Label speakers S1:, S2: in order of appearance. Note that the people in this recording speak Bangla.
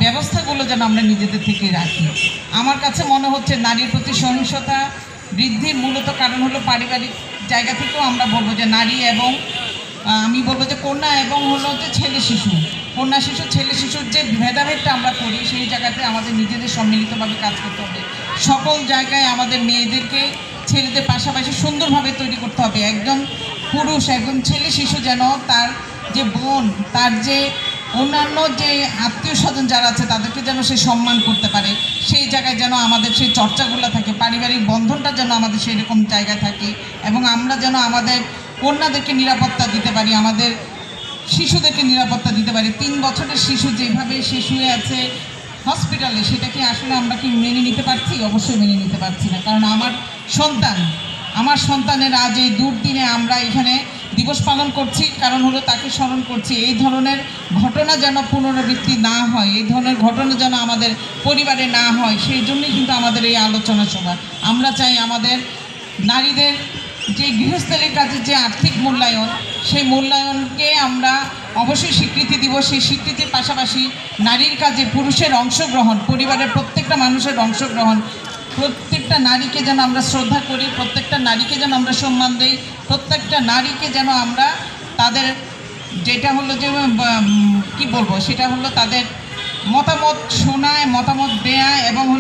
S1: ব্যবস্থাগুলো যেন আমরা নিজেদের থেকে রাখি। আমার কাছে মনে হচ্ছে নারীর প্রতি সহিংসতা বৃদ্ধির মূলত কারণ হলো পারিবারিক জায়গা থেকেও আমরা বলবো যে নারী এবং আমি বলবো যে কন্যা এবং হলো যে ছেলে শিশু, কন্যা শিশু ছেলে শিশুর যে ভেদাভেদটা আমরা করি সেই জায়গাতে আমাদের নিজেদের সম্মিলিতভাবে কাজ করতে হবে। সকল জায়গায় আমাদের মেয়েদেরকে ছেলেদের পাশাপাশি সুন্দরভাবে তৈরি করতে হবে। একজন পুরুষ একজন ছেলে শিশু যেন তার যে বোন, তার যে অন্যান্য যে আত্মীয় স্বজন যারা আছে তাদেরকে যেন সে সম্মান করতে পারে, সেই জায়গায় যেন আমাদের সেই চর্চাগুলো থাকে, পারিবারিক বন্ধনটা যেন আমাদের সেই রকম জায়গায় থাকে এবং আমরা যেন আমাদের কন্যাদেরকে নিরাপত্তা দিতে পারি, আমাদের শিশুদেরকে নিরাপত্তা দিতে পারি। 3 বছরের শিশু যেভাবে সে শুয়ে আছে হসপিটালে, সেটা কি আসলে আমরা কি মেনে নিতে পারছি? অবশ্যই মেনে নিতে পারছি না। কারণ আমার সন্তানের আজ এই দুর্দিনে আমরা এখানে দিবস পালন করছি, কারণ হলো তাকে স্মরণ করছি। এই ধরনের ঘটনা যেন পুনরাবৃত্তি না হয়, এই ধরনের ঘটনা যেন আমাদের পরিবারে না হয়, সেই জন্যই কিন্তু আমাদের এই আলোচনা সভা। আমরা চাই আমাদের নারীদের যে গৃহস্থালির কাজের যে আর্থিক মূল্যায়ন, সেই মূল্যায়নকে আমরা অবশ্যই স্বীকৃতি দিব। সেই স্বীকৃতির পাশাপাশি নারীর কাজে পুরুষের অংশগ্রহণ, পরিবারের প্রত্যেকটা মানুষের অংশগ্রহণ, প্রত্যেকটা নারীকে যেন আমরা শ্রদ্ধা করি, প্রত্যেকটা নারীকে যেন আমরা সম্মান দিই, প্রত্যেকটা নারীকে যেন আমরা তাদের যেটা হলো যে কি বলবো, সেটা হলো তাদের মতামত শোনায়, মতামত দেয়া এবং হলো